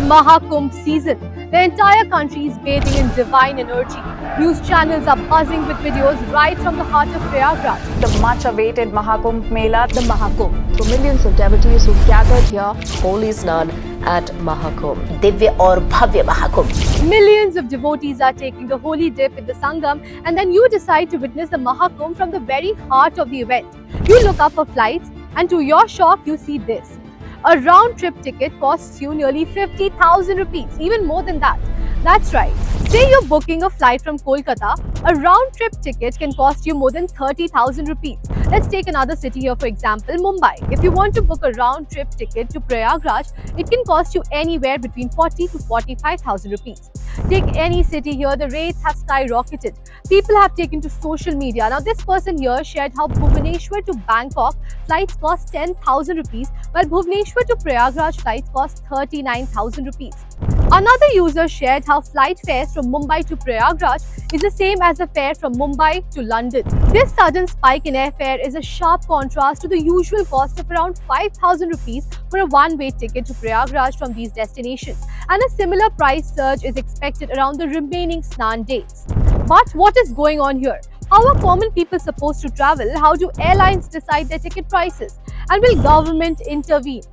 Mahakumbh season. The entire country is bathing in divine energy. News channels are buzzing with videos right from the heart of Prayagraj. The much-awaited Mahakumbh Mela, The Mahakumbh. For millions of devotees who gathered here, holy snan at Mahakumbh. Divya और भव्य Mahakumbh. Millions of devotees are taking the holy dip in the Sangam, and then you decide to witness the Mahakumbh from the very heart of the event. You look up for flights, and to your shock, you see this. A round-trip ticket costs you nearly 50,000 rupees, even more than that. That's right. Say you're booking a flight from Kolkata, a round-trip ticket can cost you more than 30,000 rupees. Let's take another city here, for example, Mumbai. If you want to book a round-trip ticket to Prayagraj, it can cost you anywhere between 40 to 45,000 rupees. Take any city here, the rates have skyrocketed. People have taken to social media. Now, this person here shared how Bhubaneswar to Bangkok flights cost 10,000 rupees, while Bhubaneswar to Prayagraj flights cost 39,000 rupees. Another user shared how flight fares from Mumbai to Prayagraj is the same as the fare from Mumbai to London. This sudden spike in airfare is a sharp contrast to the usual cost of around 5,000 rupees for a one-way ticket to Prayagraj from these destinations, and a similar price surge is expected around the remaining Snan dates. But what is going on here? How are common people supposed to travel? How do airlines decide their ticket prices? And will government intervene?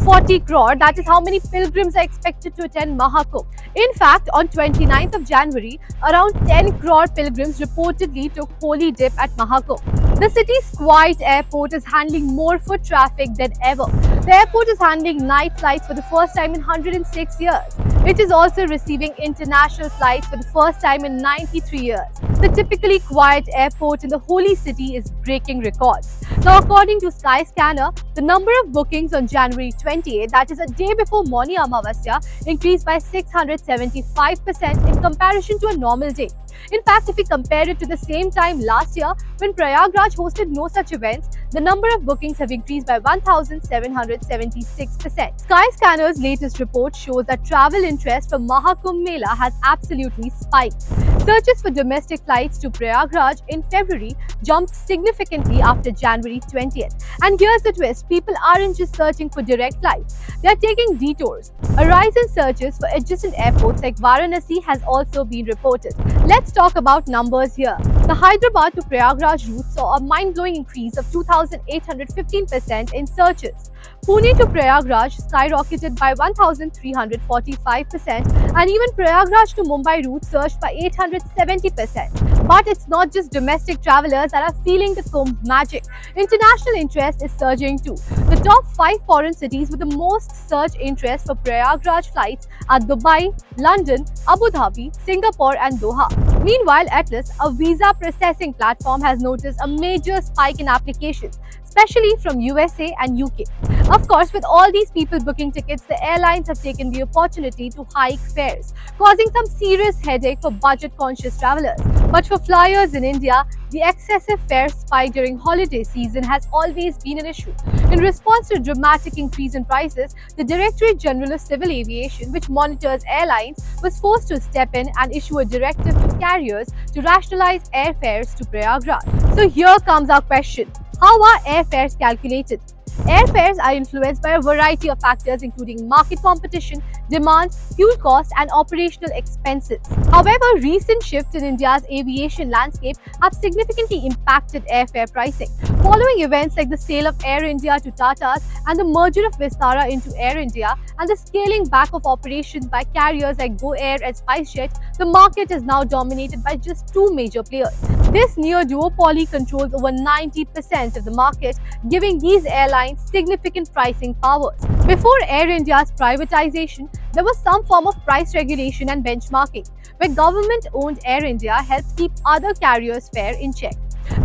40 crore, that is how many pilgrims are expected to attend Mahakumbh. In fact, on 29th of January, around 10 crore pilgrims reportedly took holy dip at Mahakumbh. The city's quiet airport is handling more foot traffic than ever. The airport is handling night flights for the first time in 106 years. It is also receiving international flights for the first time in 93 years. The typically quiet airport in the holy city is breaking records. Now, according to Skyscanner, the number of bookings on January 28, that is a day before Mauni Amavasya, increased by 675% in comparison to a normal day. In fact, if we compare it to the same time last year, when Prayagraj hosted no such events, the number of bookings have increased by 1,776%. Skyscanner's latest report shows that travel interest for Mahakumbh Mela has absolutely spiked. Searches for domestic flights to Prayagraj in February jumped significantly after January 20th. And here's the twist, people aren't just searching for direct flights, they are taking detours. A rise in searches for adjacent airports like Varanasi has also been reported. Let's talk about numbers here. The Hyderabad to Prayagraj route saw a mind-blowing increase of 2,815% in searches. Pune to Prayagraj skyrocketed by 1,345%, and even Prayagraj to Mumbai route surged by 870%. But it's not just domestic travelers that are feeling the Kumbh magic. International interest is surging too. The top 5 foreign cities with the most surge interest for Prayagraj flights are Dubai, London, Abu Dhabi, Singapore and Doha. Meanwhile, Atlas, a visa processing platform, has noticed a major spike in applications, especially from USA and UK. Of course, with all these people booking tickets, the airlines have taken the opportunity to hike fares, causing some serious headache for budget-conscious travelers. But for flyers in India, the excessive fare spike during holiday season has always been an issue. In response to a dramatic increase in prices, the Directorate General of Civil Aviation, which monitors airlines, was forced to step in and issue a directive to carriers to rationalize airfares to Prayagraj. So here comes our question. How are airfares calculated? Airfares are influenced by a variety of factors including market competition, demand, fuel costs and operational expenses. However, recent shifts in India's aviation landscape have significantly impacted airfare pricing. Following events like the sale of Air India to Tatas and the merger of Vistara into Air India and the scaling back of operations by carriers like Go Air and SpiceJet, the market is now dominated by just 2 major players. This near duopoly controls over 90% of the market, giving these airlines significant pricing powers. Before Air India's privatization, there was some form of price regulation and benchmarking, where government-owned Air India helped keep other carriers' fare in check.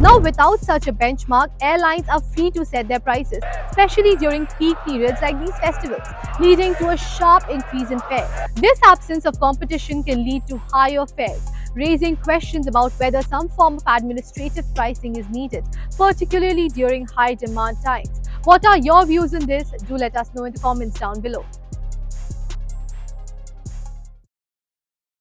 Now, without such a benchmark, airlines are free to set their prices, especially during peak periods like these festivals, leading to a sharp increase in fares. This absence of competition can lead to higher fares, raising questions about whether some form of administrative pricing is needed, particularly during high demand times. What are your views on this? Do let us know in the comments down below.